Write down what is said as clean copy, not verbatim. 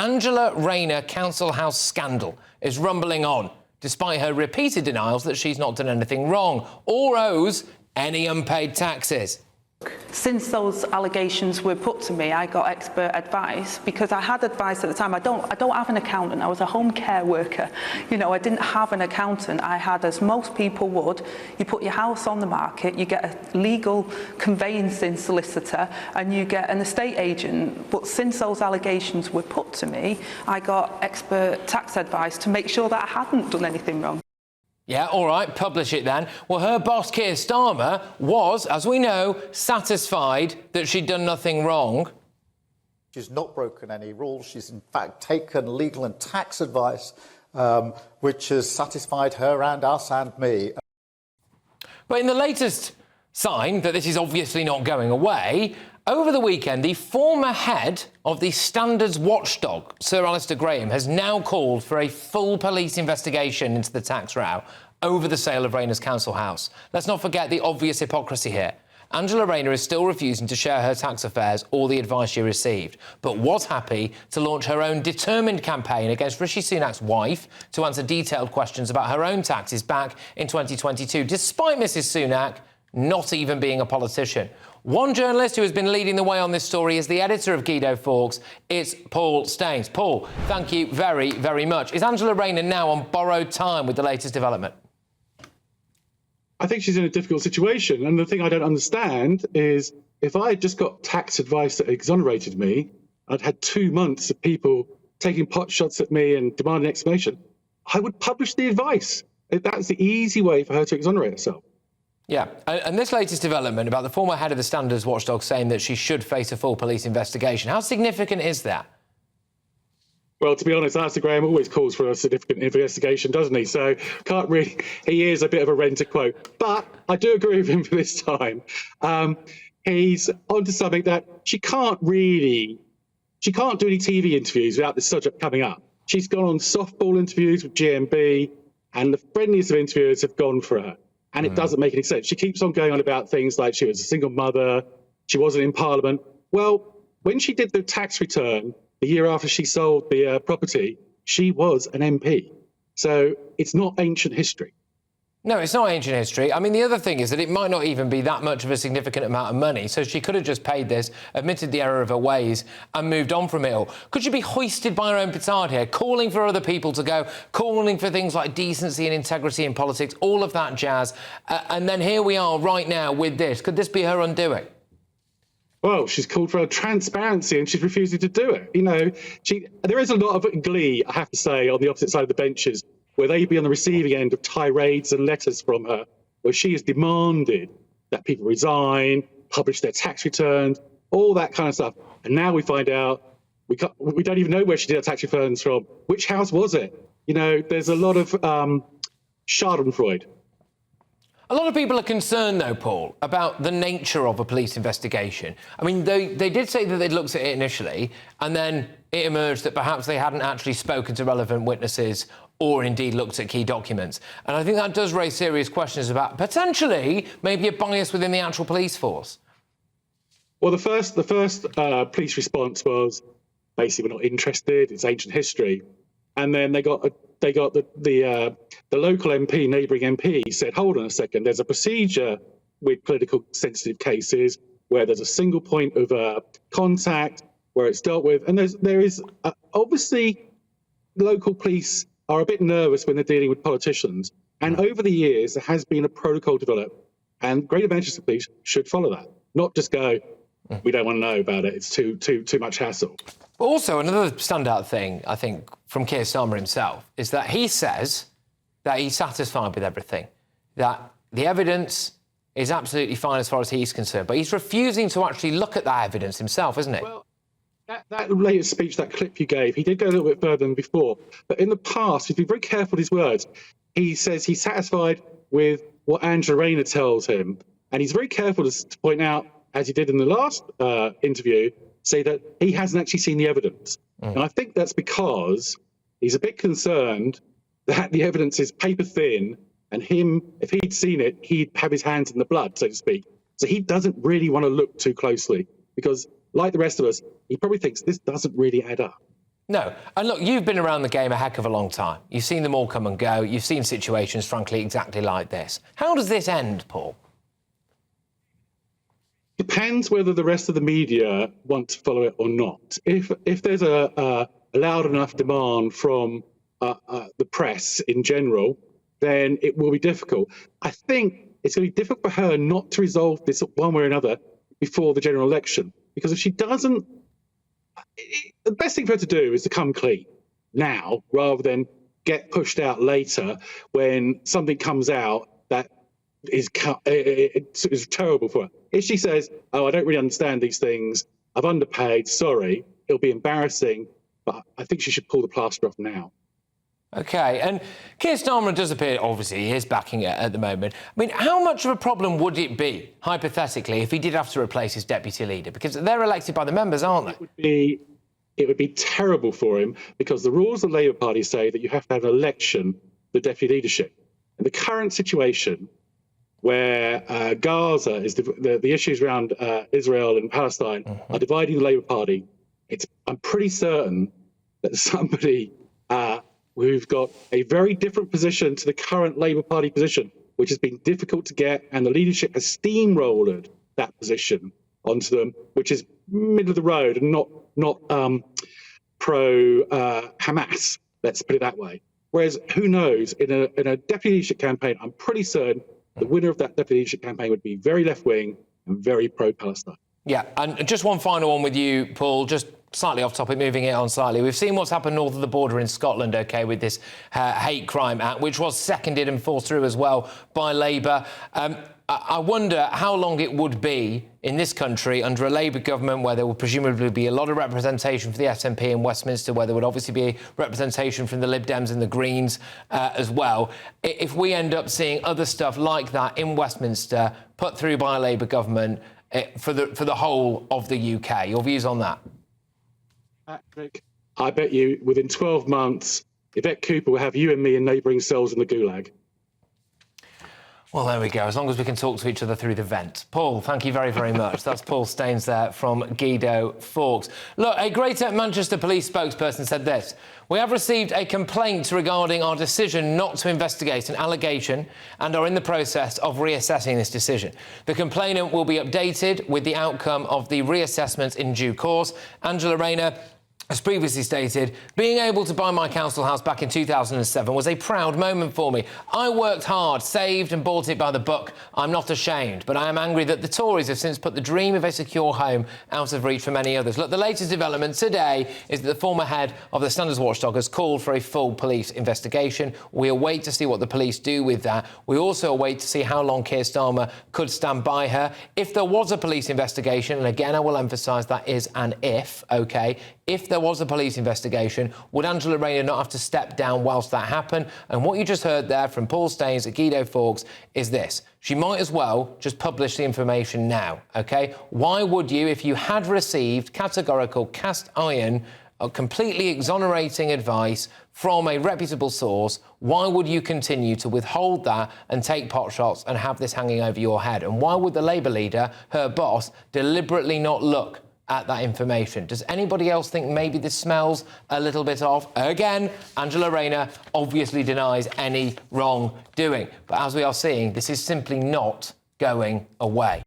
Angela Rayner Council House scandal is rumbling on, despite her repeated denials that she's not done anything wrong or owes any unpaid taxes. Since those allegations were put to me, I got expert advice because I had advice at the time. I don't have an accountant. I was a home care worker. You know, I didn't have an accountant. I had, as most people would, you put your house on the market, you get a legal conveyancing solicitor, and you get an estate agent. But since those allegations were put to me, I got expert tax advice to make sure that I hadn't done anything wrong. Yeah, all right, publish it then. Well, her boss, Keir Starmer, was, as we know, satisfied that she'd done nothing wrong. She's not broken any rules. She's, in fact, taken legal and tax advice, which has satisfied her and us and me. But in the latest sign that this is obviously not going away, over the weekend, the former head of the Standards Watchdog, Sir Alistair Graham, has now called for a full police investigation into the tax row over the sale of Rayner's council house. Let's not forget the obvious hypocrisy here. Angela Rayner is still refusing to share her tax affairs or the advice she received, but was happy to launch her own determined campaign against Rishi Sunak's wife to answer detailed questions about her own taxes back in 2022, despite Mrs Sunak not even being a politician. One journalist who has been leading the way on this story is the editor of Guido Fawkes. It's Paul Staines. Paul, thank you very, very much. Is Angela Rayner now on borrowed time with the latest development? I think she's in a difficult situation. And the thing I don't understand is if I had just got tax advice that exonerated me, I'd had 2 months of people taking pot shots at me and demanding an explanation, I would publish the advice. That's the easy way for her to exonerate herself. Yeah, and this latest development about the former head of the Standards Watchdog saying that she should face a full police investigation, how significant is that? Well, to be honest, Alistair Graham always calls for a significant investigation, doesn't he? So can't really, he is a bit of a renter quote. But I do agree with him for this time. He's onto something that she can't do any TV interviews without this subject coming up. She's gone on softball interviews with GMB, and the friendliest of interviewers have gone for her. And it doesn't make any sense. She keeps on going on about things like she was a single mother, she wasn't in Parliament. Well, when she did the tax return the year after she sold the property, she was an MP. So it's not ancient history. No, it's not ancient history. I mean, the other thing is that it might not even be that much of a significant amount of money, so she could have just paid this, admitted the error of her ways and moved on from it all. Could she be hoisted by her own petard here, calling for other people to go, calling for things like decency and integrity in politics, all of that jazz, and then here we are right now with this. Could this be her undoing? Well, she's called for transparency and she's refusing to do it. You know, there is a lot of glee, I have to say, on the opposite side of the benches, where they'd be on the receiving end of tirades and letters from her, where she has demanded that people resign, publish their tax returns, all that kind of stuff. And now we find out we don't even know where she did her tax returns from. Which house was it? You know, there's a lot of schadenfreude. A lot of people are concerned, though, Paul, about the nature of a police investigation. I mean, they did say that they'd looked at it initially, and then it emerged that perhaps they hadn't actually spoken to relevant witnesses or indeed looked at key documents. And I think that does raise serious questions about potentially maybe a bias within the actual police force. Well, the first police response was basically, we're not interested, it's ancient history. And then they got the local MP, neighbouring MP, said, hold on a second, there's a procedure with political sensitive cases where there's a single point of contact where it's dealt with. And there is obviously local police are a bit nervous when they're dealing with politicians. And over the years, there has been a protocol developed, and Greater Manchester Police should follow that, not just go, we don't want to know about it, it's too much hassle. But also, another standout thing, I think, from Keir Starmer himself, is that he says that he's satisfied with everything, that the evidence is absolutely fine as far as he's concerned, but he's refusing to actually look at that evidence himself, isn't he? Well, that latest speech, that clip you gave, he did go a little bit further than before. But in the past, he's been very careful with his words. He says he's satisfied with what Angela Rayner tells him. And he's very careful to point out, as he did in the last interview, say that he hasn't actually seen the evidence. And I think that's because he's a bit concerned that the evidence is paper thin, and him, if he'd seen it, he'd have his hands in the blood, so to speak. So he doesn't really want to look too closely because, like the rest of us, he probably thinks this doesn't really add up. No. And look, you've been around the game a heck of a long time. You've seen them all come and go. You've seen situations, frankly, exactly like this. How does this end, Paul? Depends whether the rest of the media want to follow it or not. If there's a loud enough demand from the press in general, then it will be difficult. I think it's going to be difficult for her not to resolve this one way or another before the general election, because if she doesn't, the best thing for her to do is to come clean now rather than get pushed out later when something comes out that is terrible for her. If she says, "Oh, I don't really understand these things, I've underpaid, sorry," it'll be embarrassing, but I think she should pull the plaster off now. OK, and Keir Starmer does appear, obviously, he is backing it at the moment. I mean, how much of a problem would it be, hypothetically, if he did have to replace his deputy leader? Because they're elected by the members, aren't they? It would be terrible for him, because the rules of the Labour Party say that you have to have an election for deputy leadership. In the current situation, where Gaza is the issues around Israel and Palestine are dividing the Labour Party, I'm pretty certain that somebody who's got a very different position to the current Labour Party position, which has been difficult to get, and the leadership has steamrolled that position onto them, which is middle of the road and not pro Hamas. Let's put it that way. Whereas, who knows? In a deputy leadership campaign, I'm pretty certain the winner of that deputy leadership campaign would be very left-wing and very pro-Palestine. Yeah, and just one final one with you, Paul, just slightly off topic, moving it on slightly. We've seen what's happened north of the border in Scotland, OK, with this Hate Crime Act, which was seconded and forced through as well by Labour. I wonder how long it would be in this country under a Labour government where there would presumably be a lot of representation for the SNP in Westminster, where there would obviously be representation from the Lib Dems and the Greens as well. If we end up seeing other stuff like that in Westminster put through by a Labour government for the whole of the UK, your views on that? Patrick, I bet you within 12 months, Yvette Cooper will have you and me in neighbouring cells in the Gulag. Well, there we go, as long as we can talk to each other through the vent. Paul, thank you very, very much. That's Paul Staines there from Guido Fawkes. Look, a Greater Manchester Police spokesperson said this: "We have received a complaint regarding our decision not to investigate an allegation and are in the process of reassessing this decision. The complainant will be updated with the outcome of the reassessment in due course." Angela Rayner, as previously stated, "Being able to buy my council house back in 2007 was a proud moment for me. I worked hard, saved and bought it by the book. I'm not ashamed, but I am angry that the Tories have since put the dream of a secure home out of reach for many others." Look, the latest development today is that the former head of the Standards Watchdog has called for a full police investigation. We await to see what the police do with that. We also await to see how long Keir Starmer could stand by her. If there was a police investigation, and again I will emphasise that is an if, OK, if there was a police investigation, would Angela Rayner not have to step down whilst that happened? And what you just heard there from Paul Staines at Guido Fawkes is this: she might as well just publish the information now, OK? Why would you, if you had received categorical cast iron, completely exonerating advice from a reputable source, why would you continue to withhold that and take pot shots and have this hanging over your head? And why would the Labour leader, her boss, deliberately not look at that information? Does anybody else think maybe this smells a little bit off? Again, Angela Rayner obviously denies any wrongdoing. But as we are seeing, this is simply not going away.